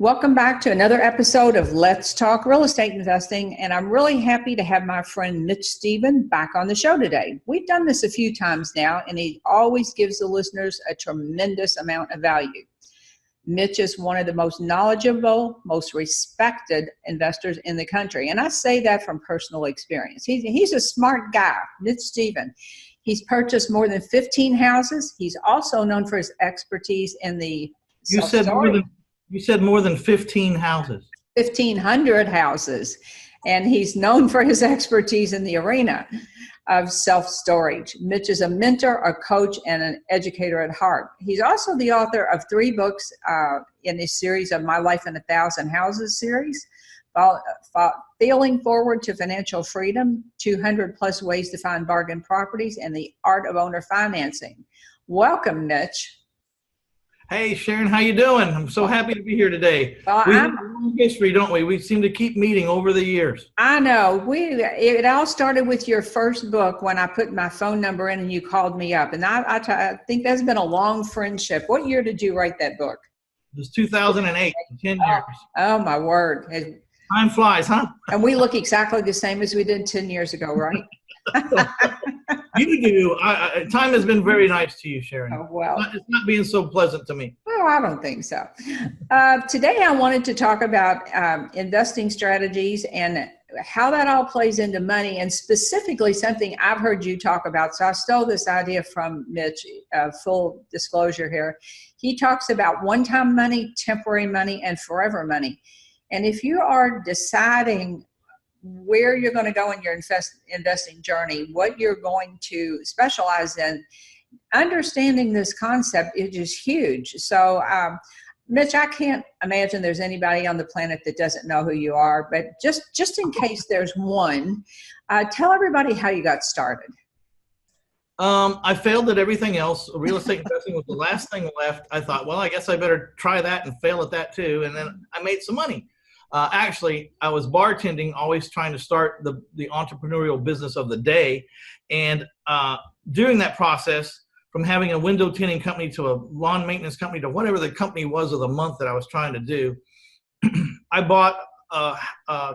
Welcome back to another episode of Let's Talk Real Estate Investing, and I'm really happy to have my friend Mitch Stephen back on the show today. We've done this a few times now, and he always gives the listeners a tremendous amount of value. Mitch is one of the most knowledgeable, most respected investors in the country, and I say that from personal experience. He's a smart guy, Mitch Stephen. He's purchased more than 15 houses. He's also known for his expertise in the self-storage. You said more than 15 houses. 1,500 houses. And he's known for his expertise in the arena of self-storage. Mitch is a mentor, a coach, and an educator at heart. He's also the author of 3 books in his series of My Life in 1,000 Houses series, Failing Forward to Financial Freedom, 200 Plus Ways to Find Bargain Properties, and The Art of Owner Financing. Welcome, Mitch. Hey, Sharon, how you doing? I'm so happy to be here today. We have a long history, don't we? We seem to keep meeting over the years. I know. It all started with your first book when I put my phone number in and you called me up. And I think that's been a long friendship. What year did you write that book? It was 2008, 10 years. Oh, my word. Time flies, huh? And we look exactly the same as we did 10 years ago, right? You do. Time has been very nice to you, Sharon. Oh, well. It's not being so pleasant to me. Oh, I don't think so. Today I wanted to talk about investing strategies and how that all plays into money, and specifically something I've heard you talk about. So I stole this idea from Mitch, full disclosure here. He talks about one-time money, temporary money, and forever money. And if you are deciding where you're going to go in your investing journey, what you're going to specialize in, understanding this concept is just huge. So, Mitch, I can't imagine there's anybody on the planet that doesn't know who you are, but just in case there's one, tell everybody how you got started. I failed at everything else. Real estate investing was the last thing left. I thought, well, I guess I better try that and fail at that too. And then I made some money. Actually, I was bartending, always trying to start the entrepreneurial business of the day. And during that process, from having a window tinting company to a lawn maintenance company to whatever the company was of the month that I was trying to do, I bought a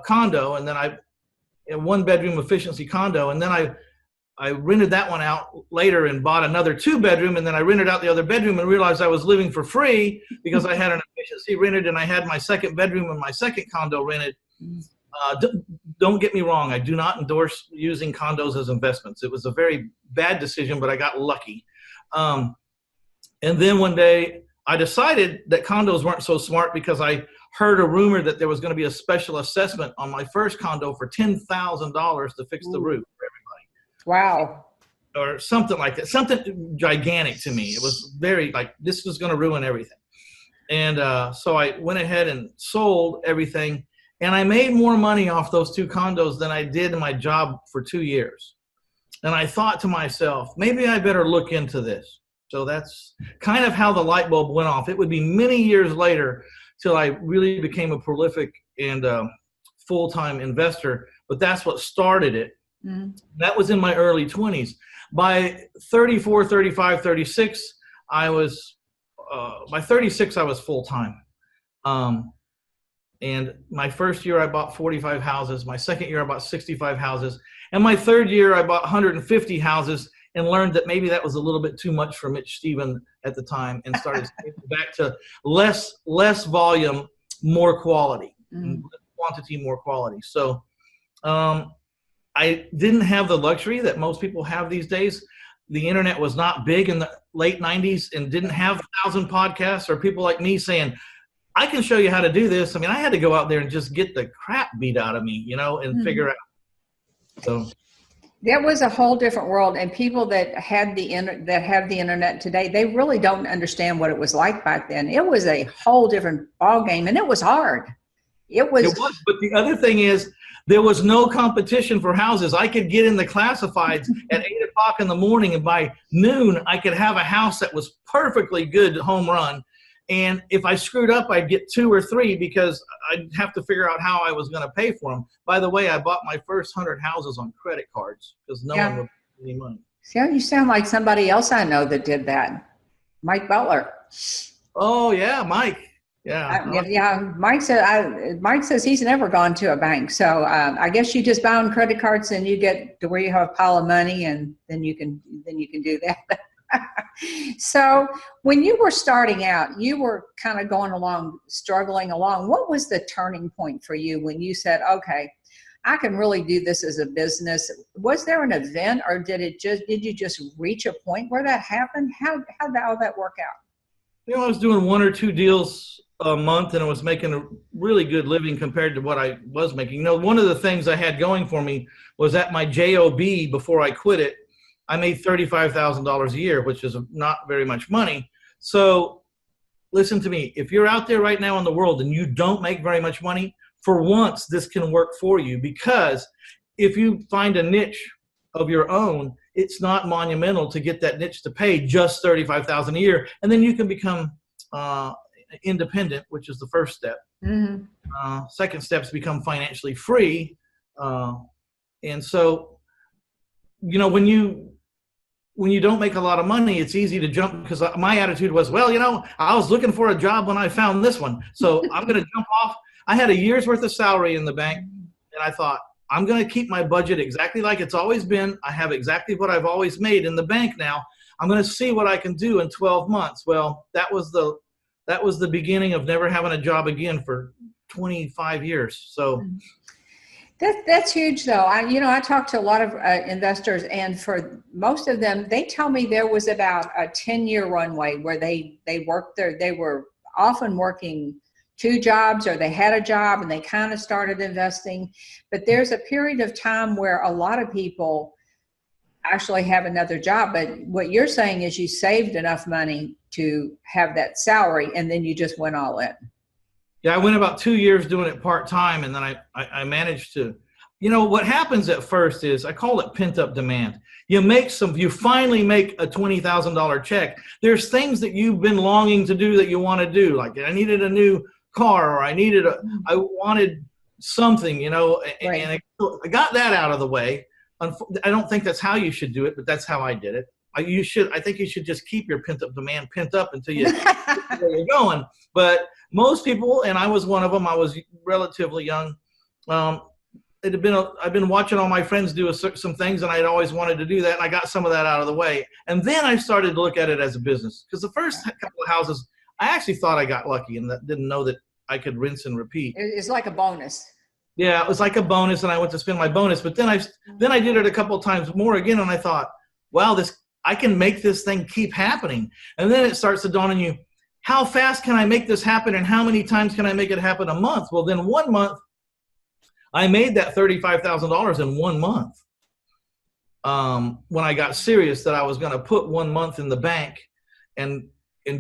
condo, and then a 1-bedroom efficiency condo. And then I rented that one out later and bought another 2-bedroom, and then I rented out the other bedroom and realized I was living for free because I had an efficiency rented and I had my 2nd bedroom and my 2nd condo rented. Don't get me wrong. I do not endorse using condos as investments. It was a very bad decision, but I got lucky. And then one day I decided that condos weren't so smart because I heard a rumor that there was going to be a special assessment on my first condo for $10,000 to fix the roof for everybody. Wow. Or something like that. Something gigantic to me. It was very like, this was going to ruin everything. And so I went ahead and sold everything. And I made more money off those 2 condos than I did in my job for 2 years. And I thought to myself, maybe I better look into this. So that's kind of how the light bulb went off. It would be many years later till I really became a prolific and full-time investor. But that's what started it. Mm-hmm. That was in my early 20s. By 34, 35, 36, by 36, I was full-time. And my first year, I bought 45 houses. My second year, I bought 65 houses. And my third year, I bought 150 houses and learned that maybe that was a little bit too much for Mitch Stephen at the time, and started back to less volume, more quality, quantity, more quality. So I didn't have the luxury that most people have these days. The internet was not big in the late 90s and didn't have 1,000 podcasts or people like me saying, I can show you how to do this. I mean, I had to go out there and just get the crap beat out of me, and figure out. So that was a whole different world. And people that have the internet today, they really don't understand what it was like back then. It was a whole different ballgame, and it was hard. It was. But the other thing is, there was no competition for houses. I could get in the classifieds at 8 o'clock in the morning, and by noon, I could have a house that was perfectly good home run. And if I screwed up, I'd get 2 or 3 because I'd have to figure out how I was going to pay for them. By the way, I bought my first 100 houses on credit cards because no one would pay any money. See, you sound like somebody else I know that did that. Mike Butler. Oh, yeah, Mike. Yeah. Mike says he's never gone to a bank. So I guess you just bound credit cards and you get to where you have a pile of money, and then you can do that. So when you were starting out, you were kind of going along, struggling along. What was the turning point for you when you said, okay, I can really do this as a business? Was there an event, or did you just reach a point where that happened? How did all that work out? You know, I was doing 1 or 2 deals a month, and I was making a really good living compared to what I was making. You know, one of the things I had going for me was at my job before I quit it, I made $35,000 a year, which is not very much money. So listen to me. If you're out there right now in the world and you don't make very much money, for once, this can work for you, because if you find a niche of your own, it's not monumental to get that niche to pay just $35,000 a year, and then you can become independent, which is the first step. Mm-hmm. Second step is become financially free, and so, you know, when you don't make a lot of money, it's easy to jump, because my attitude was, well, you know, I was looking for a job when I found this one, so I'm going to jump off. I had a year's worth of salary in the bank, and I thought, I'm going to keep my budget exactly like it's always been. I have exactly what I've always made in the bank now. I'm going to see what I can do in 12 months. Well, that was the beginning of never having a job again for 25 years. So that's huge, though. I talked to a lot of investors, and for most of them, they tell me there was about a 10-year runway where they worked there. They were often working 2 jobs, or they had a job and they kind of started investing. But there's a period of time where a lot of people actually have another job. But what you're saying is you saved enough money to have that salary, and then you just went all in. Yeah, I went about 2 years doing it part-time, and then I managed to, you know, what happens at first is, I call it pent-up demand. You finally make a $20,000 check. There's things that you've been longing to do that you want to do. Like, I needed a new car, or I wanted something, you know, right. And I got that out of the way. I don't think that's how you should do it, but that's how I did it. I think you should just keep your pent-up demand pent up until you get where you're going. But most people, and I was one of them, I was relatively young. I've been watching all my friends do some things, and I'd always wanted to do that, and I got some of that out of the way. And then I started to look at it as a business, because the first couple of houses, I actually thought I got lucky and didn't know that I could rinse and repeat. It's like a bonus. Yeah, it was like a bonus, and I went to spend my bonus. But then I did it a couple of times more again, and I thought, wow, I can make this thing keep happening. And then it starts to dawn on you, how fast can I make this happen, and how many times can I make it happen a month? Well, then 1 month, I made that $35,000 in 1 month. When I got serious that I was going to put 1 month in the bank and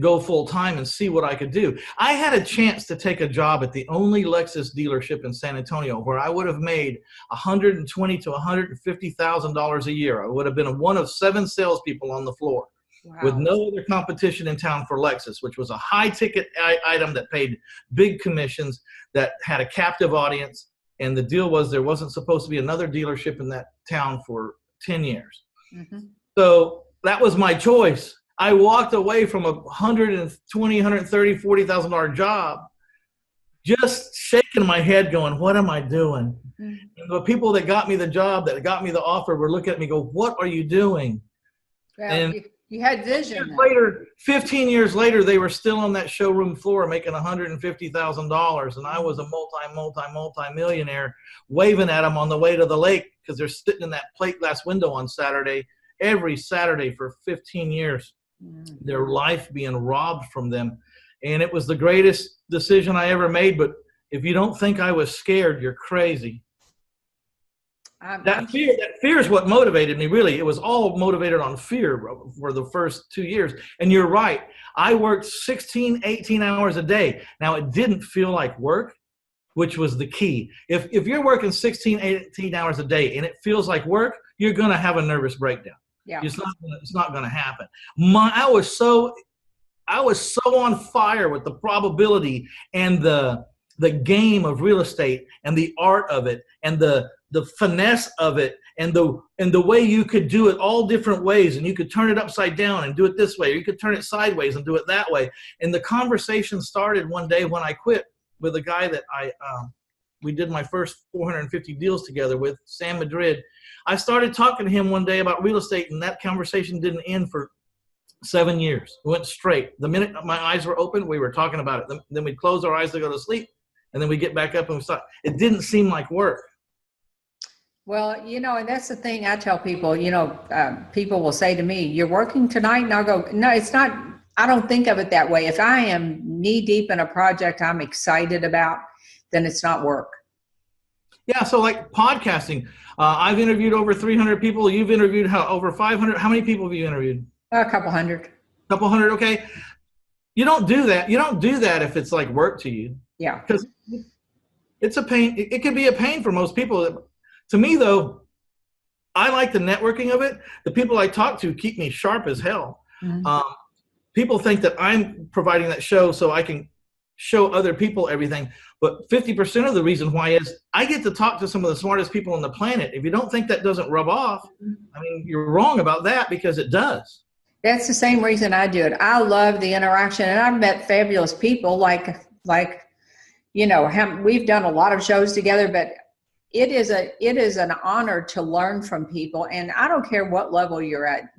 go full time and see what I could do. I had a chance to take a job at the only Lexus dealership in San Antonio, where I would have made $120,000 to $150,000 a year. I would have been one of 7 salespeople on the floor. Wow. With no other competition in town for Lexus, which was a high ticket item that paid big commissions, that had a captive audience. And the deal was, there wasn't supposed to be another dealership in that town for 10 years. Mm-hmm. So that was my choice. I walked away from a $120,000, $130,000, $40,000 job, just shaking my head going, what am I doing? Mm-hmm. And the people that got me the job, that got me the offer, were looking at me, go, what are you doing? Well, and you had vision. 15 years later, they were still on that showroom floor making $150,000, and I was a multi-millionaire, waving at them on the way to the lake, because they're sitting in that plate glass window on Saturday, every Saturday for 15 years. Their life being robbed from them. And it was the greatest decision I ever made. But if you don't think I was scared, you're crazy. That fear is what motivated me, really. It was all motivated on fear for the first 2 years. And you're right. I worked 16, 18 hours a day. Now, it didn't feel like work, which was the key. If you're working 16, 18 hours a day and it feels like work, you're going to have a nervous breakdown. Yeah. It's not going to happen. I was so on fire with the probability and the game of real estate and the art of it and the the finesse of it, and the way you could do it all different ways, and you could turn it upside down and do it this way, or you could turn it sideways and do it that way. And the conversation started one day when I quit with a guy that we did my first 450 deals together with, Sam Madrid. I started talking to him one day about real estate, and that conversation didn't end for 7 years. It went straight. The minute my eyes were open, we were talking about it. Then we'd close our eyes to go to sleep, and then we get back up and we start. It didn't seem like work. Well, you know, and that's the thing I tell people, you know, people will say to me, "You're working tonight?" And I'll go, "No, it's not." I don't think of it that way. If I am knee deep in a project I'm excited about, then it's not work. Yeah. So like podcasting, I've interviewed over 300 people. You've interviewed over 500. How many people have you interviewed? A couple hundred. Couple hundred. Okay. You don't do that. You don't do that if it's like work to you. Yeah. Because it's a pain. It can be a pain for most people. To me, though, I like the networking of it. The people I talk to keep me sharp as hell. Mm-hmm. People think that I'm providing that show so I can show other people everything. But 50% of the reason why is I get to talk to some of the smartest people on the planet. If you don't think that doesn't rub off, I mean, you're wrong about that, because it does. That's the same reason I do it. I love the interaction, and I've met fabulous people like, you know, we've done a lot of shows together, but it is an honor to learn from people, and I don't care what level you're at.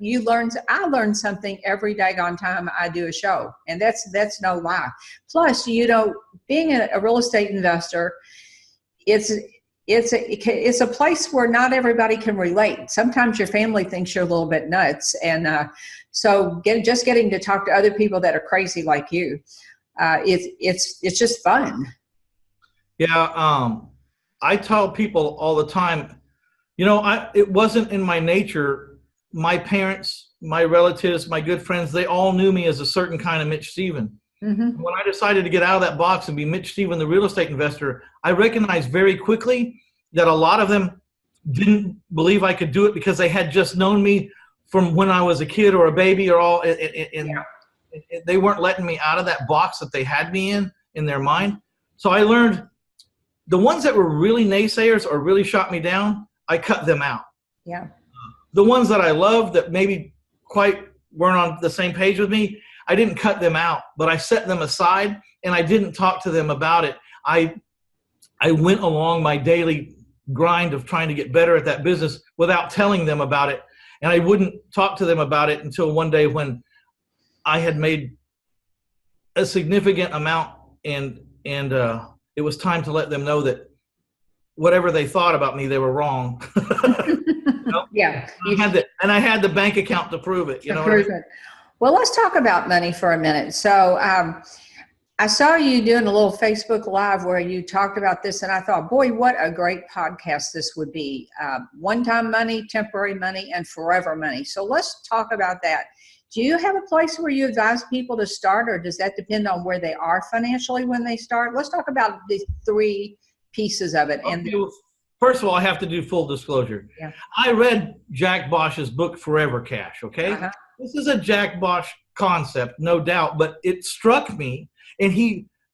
I learn something every daggone time I do a show, and that's no lie. Plus, you know, being a real estate investor, it's a place where not everybody can relate. Sometimes your family thinks you're a little bit nuts, and so just getting to talk to other people that are crazy like you, it's just fun. Yeah. I tell people all the time, you know, it wasn't in my nature. My parents, my relatives, my good friends, they all knew me as a certain kind of Mitch Stephen. Mm-hmm. When I decided to get out of that box and be Mitch Stephen, the real estate investor, I recognized very quickly that a lot of them didn't believe I could do it because they had just known me from when I was a kid or a baby or all, and they weren't letting me out of that box that they had me in their mind. So I learned the ones that were really naysayers or really shot me down, I cut them out. Yeah. The ones that I loved that maybe quite weren't on the same page with me, I didn't cut them out, but I set them aside and I didn't talk to them about it. I went along my daily grind of trying to get better at that business without telling them about it. And I wouldn't talk to them about it until one day when I had made a significant amount and it was time to let them know that whatever they thought about me, they were wrong. You know? Yeah. I had the bank account to prove it. You know what I mean? Well, let's talk about money for a minute. So I saw you doing a little Facebook Live where you talked about this, and I thought, boy, what a great podcast this would be. One-time money, temporary money, and forever money. So let's talk about that. Do you have a place where you advise people to start, or does that depend on where they are financially when they start? Let's talk about the three pieces of it. Okay, well, first of all, I have to do full disclosure. Yeah. I read Jack Bosch's book, Forever Cash, okay? Uh-huh. This is a Jack Bosch concept, no doubt, but it struck me, and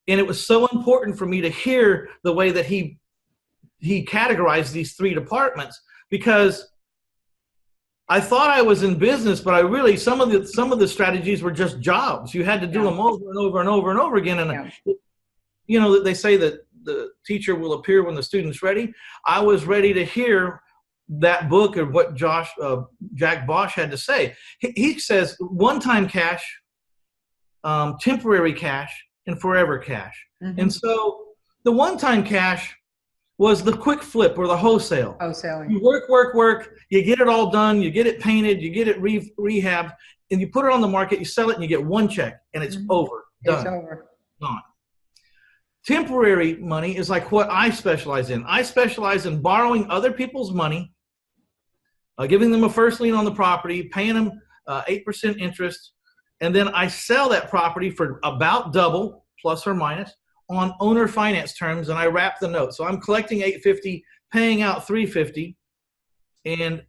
it was so important for me to hear the way that he categorized these three departments, because I thought I was in business, but I really, some of the strategies were just jobs. You had to do them over and over and over and over again. And, you know, they say that the teacher will appear when the student's ready. I was ready to hear that book of what Jack Bosch had to say. He says one-time cash, temporary cash, and forever cash. Mm-hmm. And so the one-time cash was the quick flip or the wholesale. Wholesaling. You work, you get it all done, you get it painted, you get it rehabbed, and you put it on the market, you sell it, and you get one check, and it's over. Done. It's over. Gone. Temporary money is like what I specialize in. I specialize in borrowing other people's money, giving them a first lien on the property, paying them 8% interest, and then I sell that property for about double, plus or minus, on owner finance terms, and I wrap the note. So I'm collecting $850, paying out $350, and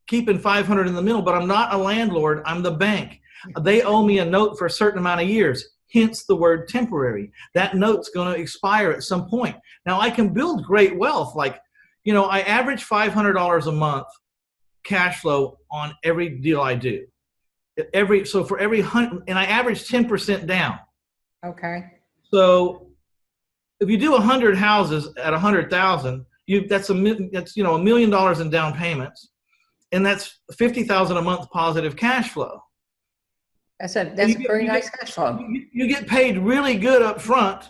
keeping $500 in the middle, but I'm not a landlord, I'm the bank. They owe me a note for a certain amount of years, hence the word temporary. That note's going to expire at some point. Now I can build great wealth, like, I average $500 a month cash flow on every deal I do. So for every 100, and I average 10% down. Okay. So if you do 100 houses at 100,000, that's $1 million in down payments, and that's 50,000 a month positive cash flow. That's a pretty nice cash flow. You get paid really good up front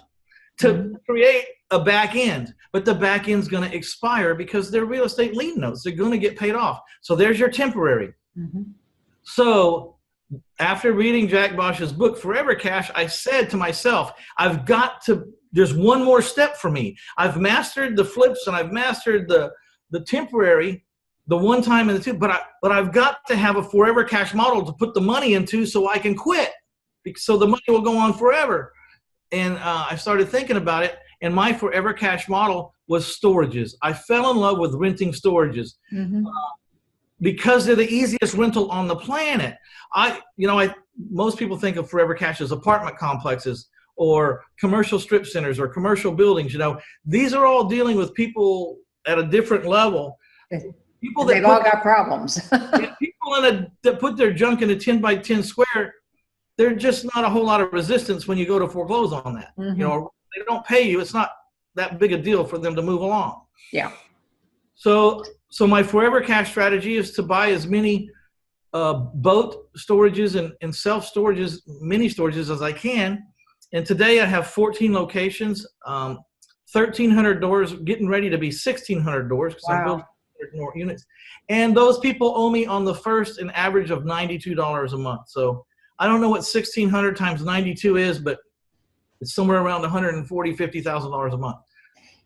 to create a back end, but the back end's going to expire because they're real estate lien notes. They're going to get paid off. So there's your temporary. So after reading Jack Bosch's book, Forever Cash, I said to myself, there's one more step for me. I've mastered the flips and I've mastered the temporary, the one time and the two, but I've got to have a Forever Cash model to put the money into so I can quit, so the money will go on forever. And I started thinking about it, and my Forever Cash model was storages. I fell in love with renting storages because they're the easiest rental on the planet. Most people think of Forever Cash as apartment complexes or commercial strip centers or commercial buildings. These are all dealing with people at a different level. They've all got problems. People that put their junk in a 10 by 10 square, there's just not a whole lot of resistance when you go to foreclose on that. They don't pay you. It's not that big a deal for them to move along. Yeah. So my Forever Cash strategy is to buy as many boat storages and self-storages, mini storages as I can. And today I have 14 locations, 1,300 doors, getting ready to be 1,600 doors because I'm building more units. And those people owe me on the first an average of $92 a month. So I don't know what 1,600 times 92 is, but it's somewhere around $140,000, $50,000 a month.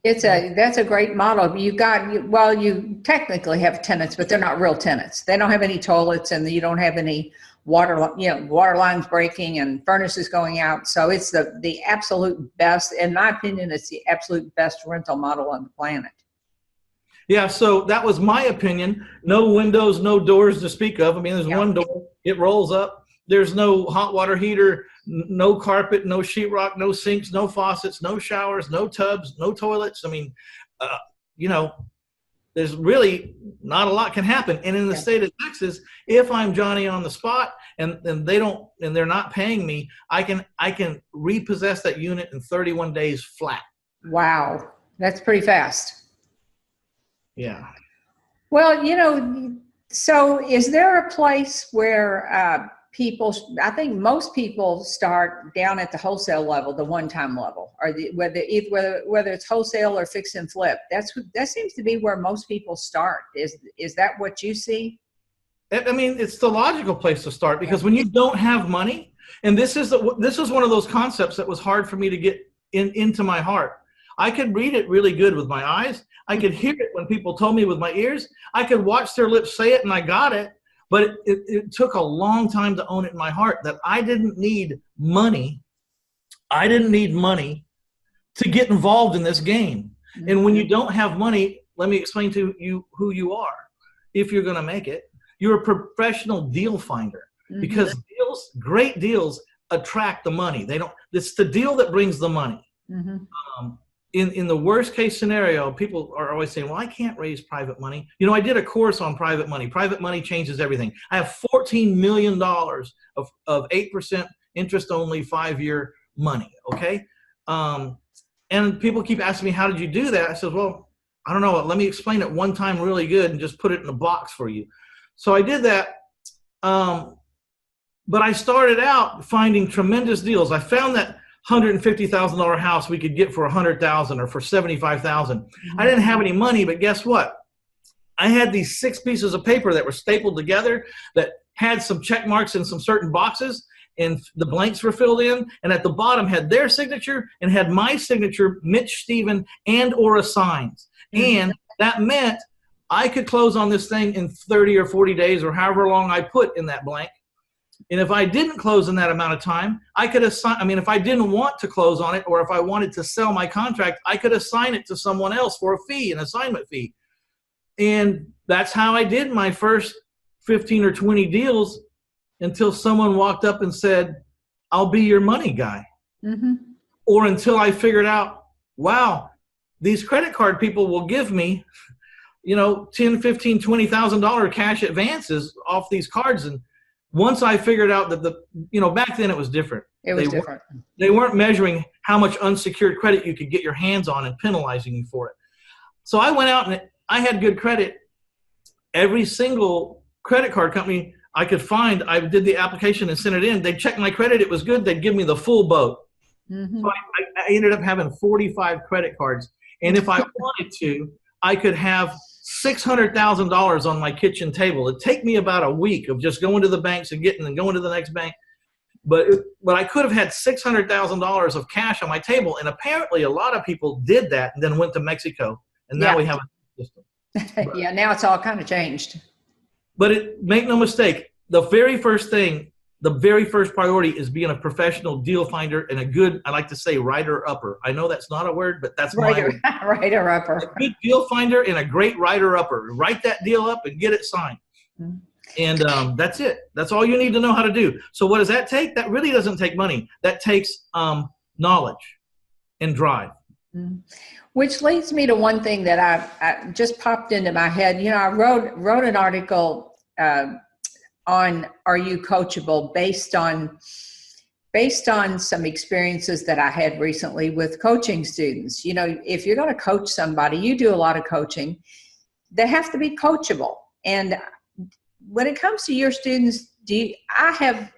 That's a great model. You technically have tenants, but they're not real tenants. They don't have any toilets, and you don't have any water lines breaking and furnaces going out. So it's the absolute best, in my opinion. It's the absolute best rental model on the planet. Yeah, so that was my opinion. No windows, no doors to speak of. I mean, there's one door, it rolls up. There's no hot water heater, no carpet, no sheetrock, no sinks, no faucets, no showers, no tubs, no toilets. I mean, there's really not a lot can happen. And in the state of Texas, if I'm Johnny on the spot and they're not paying me, I can repossess that unit in 31 days flat. Wow, that's pretty fast. Yeah. Well, so is there a place where I think most people start down at the wholesale level, the one-time level, or whether it's wholesale or fix and flip? That seems to be where most people start. Is that what you see? I mean, it's the logical place to start, because when you don't have money, and this is one of those concepts that was hard for me to get into my heart. I could read it really good with my eyes. I could hear it when people told me with my ears. I could watch their lips say it, and I got it. But it took a long time to own it in my heart that I didn't need money. I didn't need money to get involved in this game. Mm-hmm. And when you don't have money, let me explain to you who you are. If you're going to make it, you're a professional deal finder, mm-hmm. because great deals attract the money. It's the deal that brings the money. Mm-hmm. In the worst case scenario, people are always saying, well, I can't raise private money. I did a course on private money. Private money changes everything. I have $14 million of 8% interest only 5-year money. Okay. And people keep asking me, how did you do that? I said, well, I don't know. Let me explain it one time really good and just put it in a box for you. So I did that. But I started out finding tremendous deals. I found that $150,000 house we could get for $100,000 or for $75,000. Mm-hmm. I didn't have any money, but guess what? I had these 6 pieces of paper that were stapled together that had some check marks in some certain boxes, and the blanks were filled in. And at the bottom had their signature and had my signature, Mitch Stephen, and or assigns. Mm-hmm. And that meant I could close on this thing in 30 or 40 days or however long I put in that blank. And if I didn't close in that amount of time, I could assign, if I didn't want to close on it, or if I wanted to sell my contract, I could assign it to someone else for a fee, an assignment fee. And that's how I did my first 15 or 20 deals, until someone walked up and said, I'll be your money guy. Mm-hmm. Or until I figured out, wow, these credit card people will give me you know, $10, $15, $20,000 cash advances off these cards. And once I figured out that you know, back then it was different. It was different. They weren't measuring how much unsecured credit you could get your hands on and penalizing you for it. So I went out and I had good credit. Every single credit card company I could find, I did the application and sent it in. They'd check my credit. It was good. They'd give me the full boat. Mm-hmm. So I ended up having 45 credit cards. And if I wanted to, I could have $600,000 on my kitchen table. It'd take me about a week of just going to the banks and getting and going to the next bank. But I could have had $600,000 of cash on my table. And apparently a lot of people did that and then went to Mexico. And now we have a system. But, yeah, now it's all kind of changed. But make no mistake, the very first priority is being a professional deal finder and a good, I like to say, writer-upper. I know that's not a word, but that's my word. Writer-upper. A good deal finder and a great writer-upper. Write that deal up and get it signed. Mm-hmm. And that's it. That's all you need to know how to do. So what does that take? That really doesn't take money. That takes knowledge and drive. Mm-hmm. Which leads me to one thing that I just popped into my head. You know, I wrote an article on Are You Coachable based on some experiences that I had recently with coaching students. You know, if you're going to coach somebody, you do a lot of coaching, they have to be coachable. And when it comes to your students, I have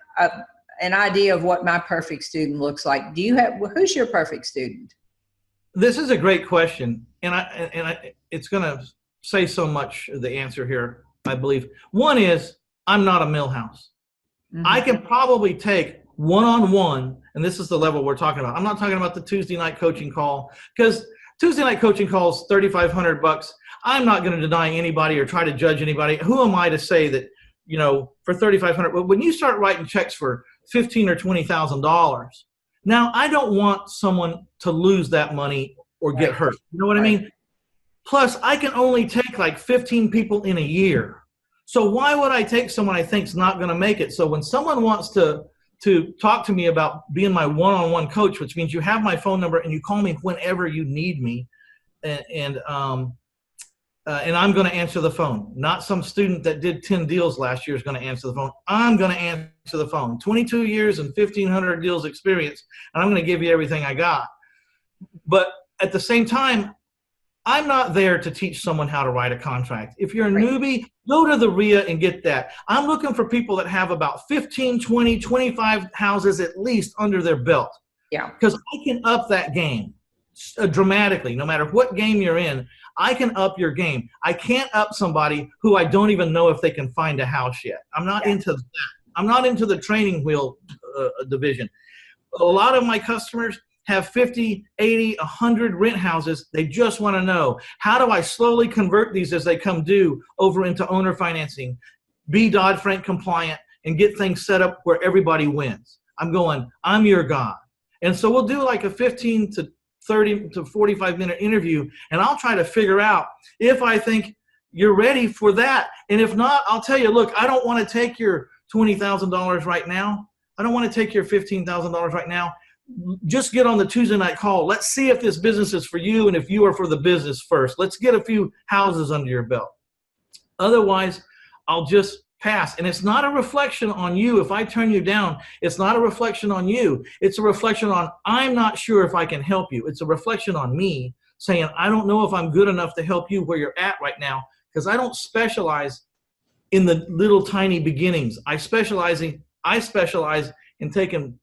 an idea of what my perfect student looks like. Who's your perfect student? This is a great question, and it's going to say so much of the answer here, I believe. One is, I'm not a millhouse. Mm-hmm. I can probably take one-on-one, and this is the level we're talking about. I'm not talking about the Tuesday night coaching call, because Tuesday night coaching call is $3,500. I'm not going to deny anybody or try to judge anybody. Who am I to say that, you know, for $3,500? But when you start writing checks for $15,000 or $20,000, now I don't want someone to lose that money or get hurt. You know what I mean? Plus, I can only take like 15 people in a year. So why would I take someone I think's not going to make it? So when someone wants to talk to me about being my one-on-one coach, which means you have my phone number and you call me whenever you need me, and I'm going to answer the phone. Not some student that did 10 deals last year is going to answer the phone. I'm going to answer the phone. 22 years and 1,500 deals experience, and I'm going to give you everything I got. But at the same time, I'm not there to teach someone how to write a contract. If you're a newbie, go to the RIA and get that. I'm looking for people that have about 15, 20, 25 houses at least under their belt. Yeah. Because I can up that game dramatically. No matter what game you're in, I can up your game. I can't up somebody who I don't even know if they can find a house yet. I'm not into that. I'm not into the training wheel division. A lot of my customers have 50, 80, 100 rent houses. They just want to know, how do I slowly convert these as they come due over into owner financing, be Dodd-Frank compliant, and get things set up where everybody wins? I'm your guy. And so we'll do like a 15 to 30 to 45-minute interview, and I'll try to figure out if I think you're ready for that. And if not, I'll tell you, look, I don't want to take your $20,000 right now. I don't want to take your $15,000 right now. Just get on the Tuesday night call. Let's see if this business is for you and if you are for the business first. Let's get a few houses under your belt. Otherwise, I'll just pass. And it's not a reflection on you. If I turn you down, it's not a reflection on you. It's a reflection on, I'm not sure if I can help you. It's a reflection on me saying, I don't know if I'm good enough to help you where you're at right now, because I don't specialize in the little tiny beginnings. I specialize in taking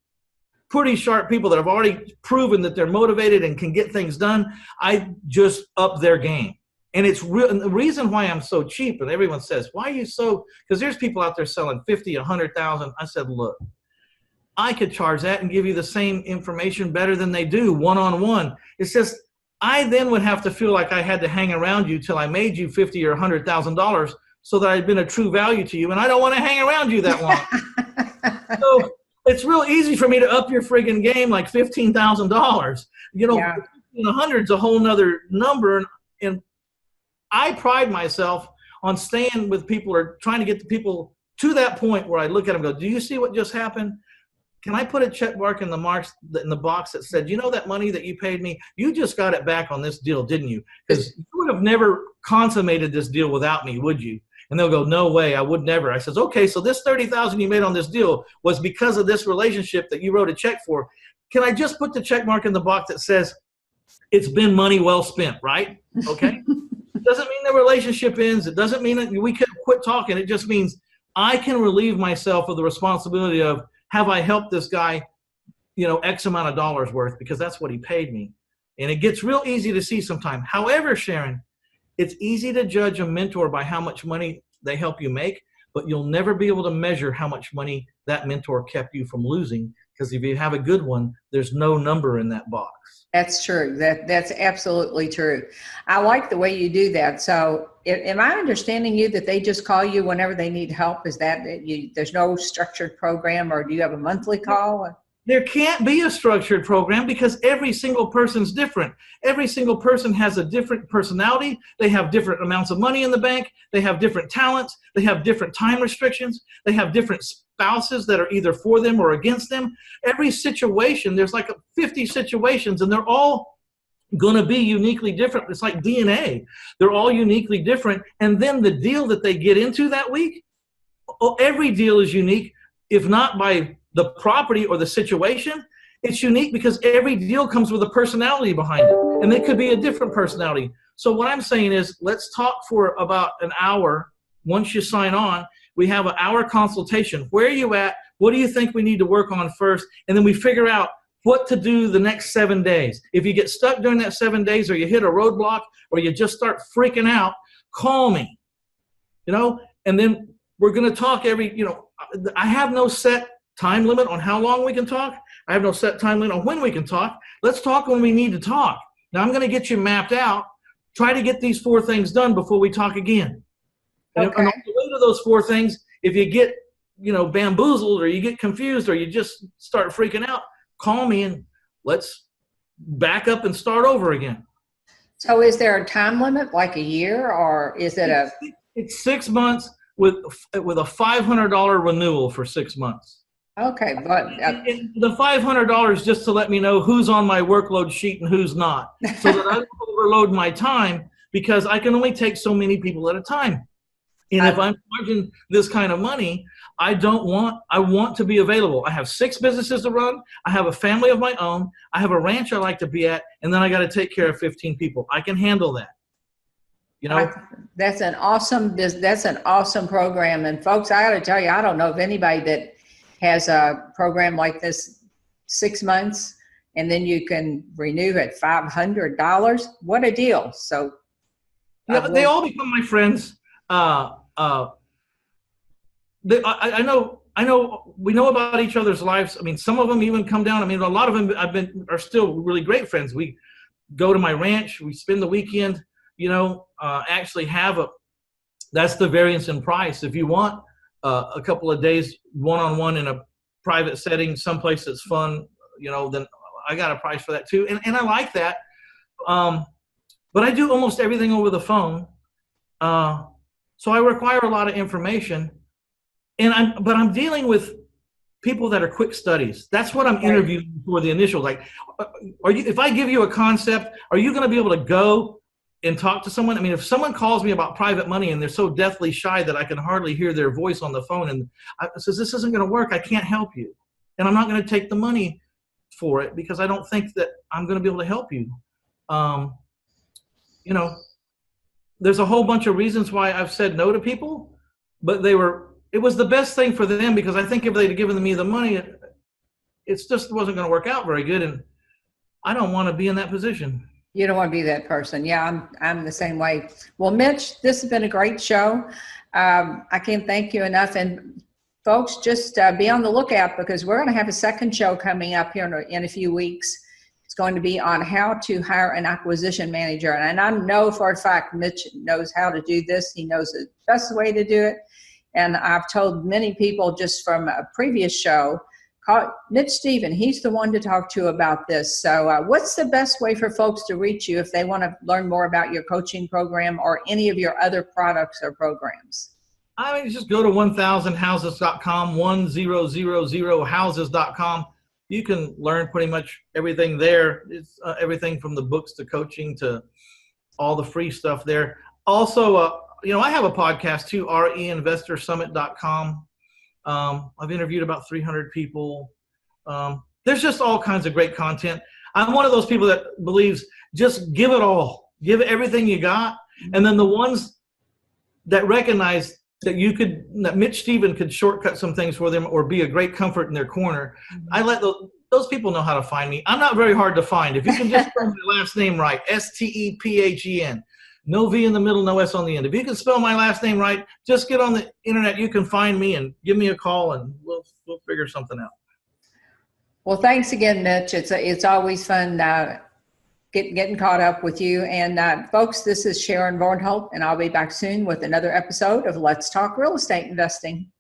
pretty sharp people that have already proven that they're motivated and can get things done. I just up their game. And it's real. And the reason why I'm so cheap, and everyone says, why are you so, because there's people out there selling 50, 100,000. I said, look, I could charge that and give you the same information better than they do one-on-one. It's just, I then would have to feel like I had to hang around you till I made you $50,000 or $100,000 so that I'd been a true value to you. And I don't want to hang around you that long. So it's real easy for me to up your friggin' game like $15,000. You know, 100's a whole nother number. And I pride myself on staying with people or trying to get the people to that point where I look at them and go, do you see what just happened? can I put a check mark in the box that said, you know, that money that you paid me, you just got it back on this deal, didn't you? Because you would have never consummated this deal without me, would you? And they'll go, no way, I would never. I says, okay, so this $30,000 you made on this deal was because of this relationship that you wrote a check for. Can I just put the check mark in the box that says it's been money well spent, right? Okay. It doesn't mean the relationship ends. It doesn't mean that we could quit talking. It just means I can relieve myself of the responsibility of, have I helped this guy, you know, X amount of dollars worth, because that's what he paid me. And it gets real easy to see sometimes. However, Sharon, it's easy to judge a mentor by how much money they help you make, but you'll never be able to measure how much money that mentor kept you from losing, because if you have a good one, there's no number in that box. That's true. That's absolutely true. I like the way you do that. So am I understanding you that they just call you whenever they need help? Is that there's no structured program, or do you have a monthly call? There can't be a structured program because every single person's different. Every single person has a different personality. They have different amounts of money in the bank. They have different talents. They have different time restrictions. They have different spouses that are either for them or against them. Every situation, there's like 50 situations, and they're all going to be uniquely different. It's like DNA. They're all uniquely different. And then the deal that they get into that week, every deal is unique, if not by the property or the situation. It's unique because every deal comes with a personality behind it, and it could be a different personality. So what I'm saying is, let's talk for about an hour. Once you sign on, we have an hour consultation. Where are you at? What do you think we need to work on first? And then we figure out what to do the next 7 days. If you get stuck during that 7 days, or you hit a roadblock, or you just start freaking out, call me, you know, and then we're going to talk I have no set time limit on how long we can talk. I have no set time limit on when we can talk. Let's talk when we need to talk. Now I'm going to get you mapped out. Try to get these 4 things done before we talk again. Okay. And on the way to those 4 things, if you get, bamboozled, or you get confused, or you just start freaking out, call me and let's back up and start over again. So is there a time limit, like a year, or is it It's 6 months with a $500 renewal for 6 months. Okay, but the $500 just to let me know who's on my workload sheet and who's not, so that I don't overload my time, because I can only take so many people at a time. And if I'm charging this kind of money, I want to be available. I have 6 businesses to run. I have a family of my own. I have a ranch I like to be at, and then I got to take care of 15 people. I can handle that. That's an awesome program. And folks, I got to tell you, I don't know of anybody that has a program like this, 6 months, and then you can renew at $500. What a deal. So they all become my friends. I know we know about each other's lives. I mean, some of them even come down. I mean, a lot of them are still really great friends. We go to my ranch, we spend the weekend, actually that's the variance in price. If you want a couple of days one-on-one in a private setting, someplace that's fun, then I got a price for that too. And I like that. But I do almost everything over the phone. So I require a lot of information, but I'm dealing with people that are quick studies. That's what I'm interviewing for the initial. Like, if I give you a concept, are you going to be able to go and talk to someone? I mean, if someone calls me about private money and they're so deathly shy that I can hardly hear their voice on the phone, and says, this isn't going to work, I can't help you. And I'm not going to take the money for it, because I don't think that I'm going to be able to help you. There's a whole bunch of reasons why I've said no to people, but it was the best thing for them, because I think if they'd given me the money, it just wasn't going to work out very good. And I don't want to be in that position. You don't want to be that person. Yeah, I'm the same way. Well, Mitch, this has been a great show. I can't thank you enough. And folks, just be on the lookout, because we're going to have a second show coming up here in a few weeks. It's going to be on how to hire an acquisition manager. And I know for a fact Mitch knows how to do this. He knows the best way to do it. And I've told many people just from a previous show, call Mitch Stephen. He's the one to talk to about this. So what's the best way for folks to reach you if they want to learn more about your coaching program or any of your other products or programs? I mean, just go to 1000houses.com, 1000houses.com. You can learn pretty much everything there. It's everything from the books to coaching to all the free stuff there. Also, I have a podcast too, reinvestorsummit.com. I've interviewed about 300 people. There's just all kinds of great content. I'm one of those people that believes just give it all, give everything you got. And then the ones that recognize that Mitch Stephen could shortcut some things for them or be a great comfort in their corner. I let those people know how to find me. I'm not very hard to find. If you can just spell my last name right, Stephen, no V in the middle, no S on the end. If you can spell my last name right, just get on the internet. You can find me and give me a call, and we'll figure something out. Well, thanks again, Mitch. It's always fun getting caught up with you. And folks, this is Sharon Bornholt, and I'll be back soon with another episode of Let's Talk Real Estate Investing.